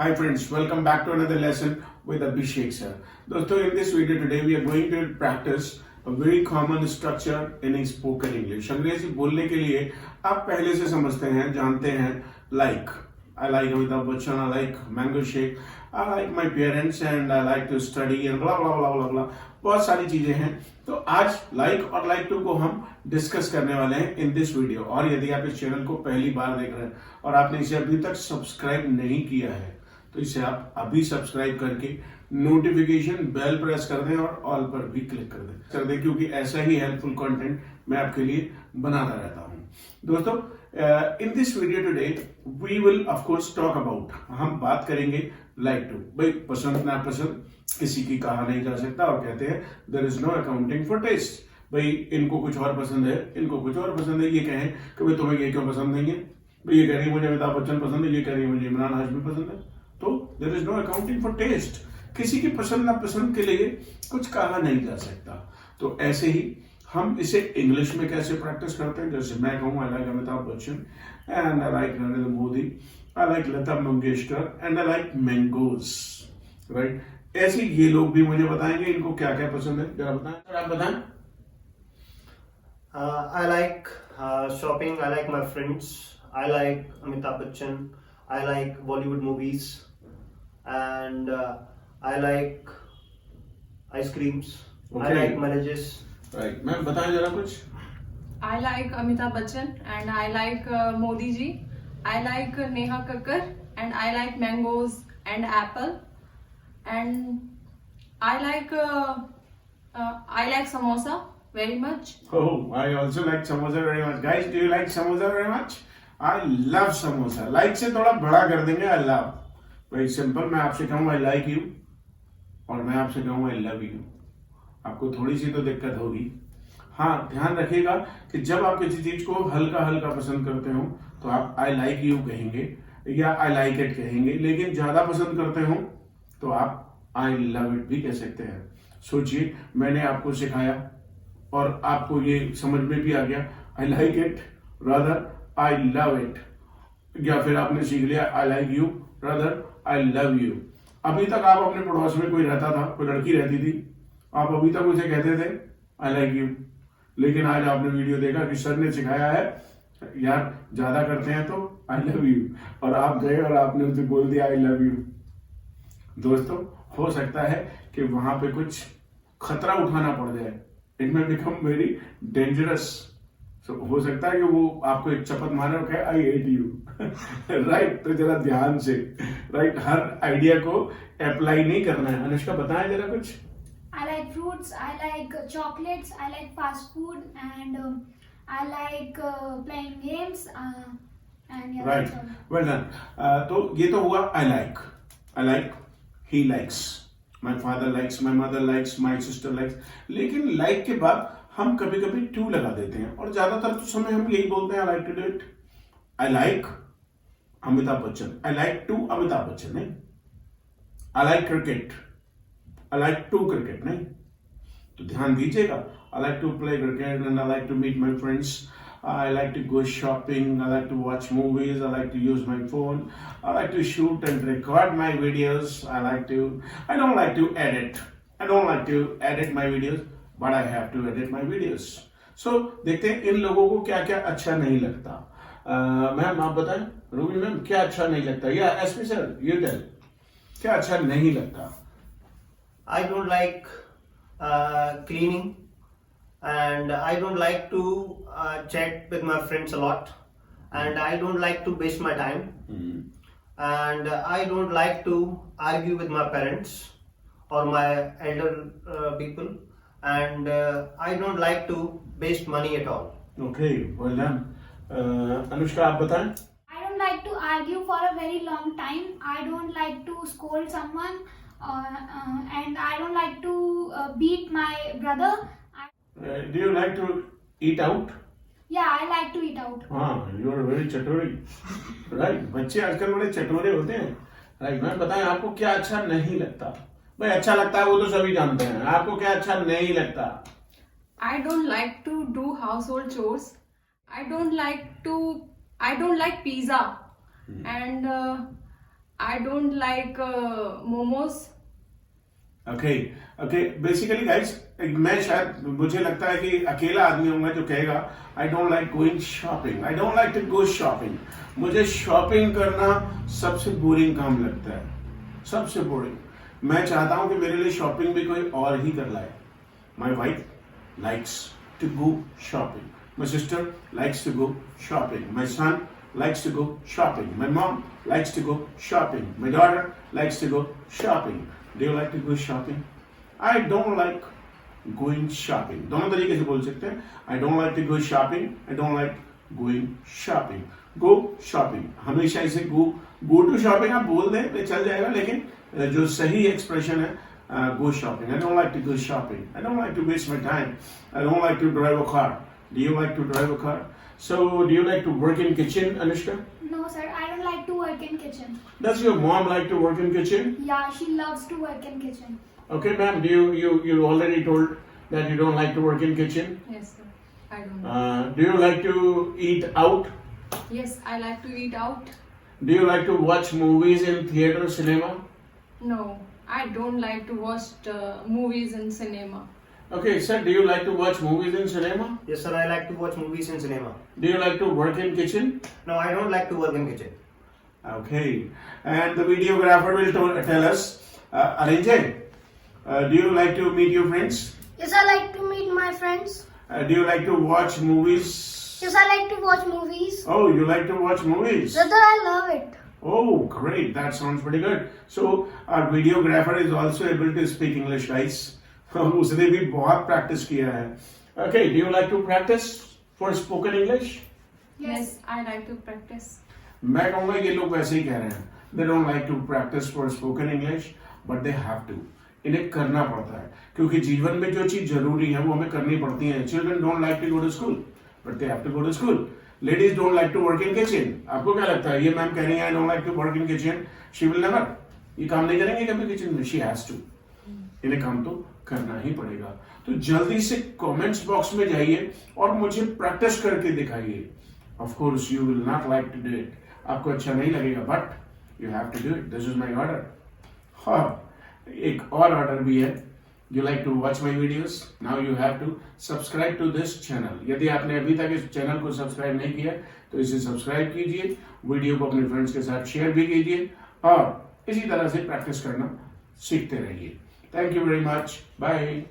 Hi friends, welcome back to another lesson with Abhishek sir. दोस्तों, in this video today we are going to practice a very common structure in spoken English. अंग्रेजी बोलने के लिए आप पहले से समझते हैं, जानते हैं, like I like Amitabh Bachchan, I like mango shake, I like my parents and I like to study and blah blah blah blah blah. बहुत सारी चीजें हैं. तो आज like और like to को हम डिस्कस करने वाले हैं इन दिस वीडियो. और यदि आप इस चैनल को पहली बार देख रहे हैं और आपने इसे अभी तक सब्सक्राइब नहीं किया है तो इसे आप अभी सब्सक्राइब करके नोटिफिकेशन बेल प्रेस कर दें और ऑल पर भी क्लिक कर दें क्योंकि ऐसा ही हेल्पफुल कंटेंट मैं आपके लिए बनाता रहता हूं. दोस्तों, in this video today we will of course talk about, हम बात करेंगे लाइक टू. भाई पसंद ना पसंद किसी की कहा नहीं जा सकता और कहते हैं there is no accounting for taste. भाई इनको कुछ और पसंद है, इनको कुछ और पसंद है. ये कहें कि भाई तुम्हें ये क्यों पसंद नहीं है, भाई ये कह रही है मुझे अमिताभ बच्चन पसंद है, ये कह रही है मुझे इमरान हाशमी पसंद है. तो there is no accounting for taste. किसी की पसंद नापसंद के लिए कुछ कहा नहीं जा सकता. तो ऐसे ही हम इसे इंग्लिश में कैसे प्रैक्टिस करते हैं. जैसे मैं कहूँ I like Amitabh Bachchan and I like Narendra Modi, I like Lata Mangeshkar and I like mangoes, right. ऐसे ये लोग भी मुझे बताएंगे इनको क्या क्या पसंद है. जरा बताएं, और आप बताएं. I like shopping. I like my friends. I like Amitabh Bachchan. I like Bollywood movies, and I like ice creams. Okay. I like marriages. Right. Ma'am बताएं जरा कुछ. I like Amitabh Bachchan and I like Modi ji. I like Neha Kakkar and I like mangoes and apple and I like samosa very much. Oh, I also like samosa very much. Guys, do you like samosa very much? I love samosa. Like से थोड़ा बड़ा कर देंगे. I love. Very simple. मैं आपसे कहूँ I like you और मैं आपसे कहूँ I love you. आपको थोड़ी सी तो दिक्कत होगी. हाँ, ध्यान रखिएगा कि जब आप किसी चीज को हल्का हल्का पसंद करते हो तो आप I like you कहेंगे या I like it कहेंगे. लेकिन ज्यादा पसंद करते हो तो आप I love it भी कह सकते हैं. सोचिए, मैंने आपको सिखाया और आपको ये समझ में भी आ गया I like it rather I love it, या फिर आपने सीख लिया I like you rather I love you. अभी तक आप अपने पड़ोस में कोई रहता था, कोई लड़की रहती थी, आप अभी तक उसे कहते थे I like you. लेकिन आज आपने वीडियो देखा कि सर ने सिखाया है यार ज्यादा करते हैं तो I love you, और आप गए और आपने उसे बोल दिया I love you. दोस्तों, हो सकता है कि वहां पे कुछ खतरा उठाना पड़ जाए. इट में बिकम वेरी डेंजरस. हो सकता है कि वो आपको एक चपत मारे और कहे आई हेट यू. राइट. तो जरा ध्यान से, राइट, हर आइडिया को अप्लाई नहीं करना है. अनुष्का बताएं जरा कुछ. I like fruits, I like chocolates, I like fast food, and I like playing games. And yeah, right, well done. तो ये तो हुआ I like, he likes, my father likes, my mother likes, my sister likes. लेकिन like के बाद हम कभी कभी टू लगा देते हैं और ज्यादातर तो समय हम यही बोलते हैं I like to do it. I like Amitabh Bachchan, I like to Amitabh Bachchan, नहीं. I like cricket, I like to cricket, नहीं. तो ध्यान दीजिएगा. I like to play cricket and I like to meet my friends. I like to go shopping. I like to watch movies. I like to use my phone. I like to shoot and record my videos. I don't like to edit. I don't like to edit my videos, but I have to edit my videos. So देखते हैं इन लोगों को क्या क्या अच्छा नहीं लगता. Ma'am आप बताएं. रूबी मैम क्या अच्छा नहीं लगता. या एसपी सर यू टेल, क्या अच्छा नहीं लगता. I don't like cleaning, and I don't like to chat with my friends a lot, and I don't like to waste my time, and I don't like to argue with my parents or my elder people, and I don't like to waste money at all. Okay, well done. Anushka आप बताएं. I don't like to argue for a very long time. I don't like to scold someone, and I don't like to beat my brother. Do you like to eat out? Yeah, I like to eat out. हाँ, you are very चटोरी. Right. बच्चे आजकल बड़े चटोरे होते हैं. Right. Ma'am बताएं आपको क्या अच्छा नहीं लगता. भाई अच्छा लगता है वो तो सभी जानते हैं. आपको क्या अच्छा नहीं लगता. I don't like to do household chores. I don't like pizza and I don't like momos. Okay okay basically guys मैं शायद मुझे लगता है कि अकेला आदमी हूँ मैं जो कहेगा I don't like going shopping, I don't like to go shopping. मुझे शॉपिंग करना सबसे बोरिंग काम लगता है, सबसे बोरिंग। मैं चाहता हूं कि मेरे लिए शॉपिंग भी कोई और ही कर लाए। My wife likes to go shopping. My sister likes to go shopping. My son likes to go shopping. My mom likes to go shopping. My daughter likes to go shopping. Do you like to go shopping? I don't like going shopping. दोनों तरीके से बोल सकते हैं। I don't like to go shopping. I don't like going shopping. Go shopping. हमेशा इसे go to shopping आप बोल दें तो चल जाएगा, लेकिन जो सही एक्सप्रेशन है go shopping. I don't like to go shopping. I don't like to waste my time. I don't like to drive a car. Do you like to drive a car? So, do you like to work in kitchen, Anushka? No, sir, I don't like to work in kitchen. Does your mom like to work in kitchen? Yeah, she loves to work in kitchen. Okay, ma'am. You already told that you don't like to work in kitchen? Yes, sir. I don't. Do you like to eat out? Yes, I like to eat out. Do you like to watch movies in theater, cinema? No, I don't like to watch movies in cinema. Okay, sir. Do you like to watch movies in cinema? Yes, sir. I like to watch movies in cinema. Do you like to work in kitchen? No, I don't like to work in kitchen. Okay, and the videographer will tell us. Arinjay, do you like to meet your friends? Yes, I like to meet my friends. Do you like to watch movies? Yes, I like to watch movies. Oh, you like to watch movies? Brother, I love it. Oh, great. That sounds pretty good. So, our videographer is also able to speak English, guys. उसने भी बहुत practice किया है. Okay, do you like to practice for spoken English? Yes, I like to practice. मैं कहूँगा ये लोग वैसे ही कह रहे हैं. They don't like to practice for spoken English, but they have to. इन्हें करना पड़ता है क्योंकि जीवन में जो चीज जरूरी है वो हमें करनी पड़ती है. Children don't like to go to school, but they have to go to school. Ladies don't like to work in kitchen. आपको क्या लगता है? ये मैम कह रही है I don't like to work in kitchen. She will never. ये काम नहीं करेंगे कभी किचन में. She has to. इन्हें काम तो करना ही पड़ेगा. तो जल्दी से कमेंट्स बॉक्स में जाइए और मुझे प्रैक्टिस करके दिखाइए. Of course you will not like to do it. आपको अच्छा नहीं लगेगा, but you have to do it. This is my order. हाँ, एक और ऑर्डर भी है. You like to watch my videos? Now you have to subscribe to this channel. यदि आपने अभी तक इस चैनल को सब्सक्राइब नहीं किया तो इसे सब्सक्राइब कीजिए, वीडियो को अपने फ्रेंड्स के साथ शेयर भी कीजिए और इसी तरह से प्रैक्टिस करना सीखते रहिए. Thank you very much. Bye.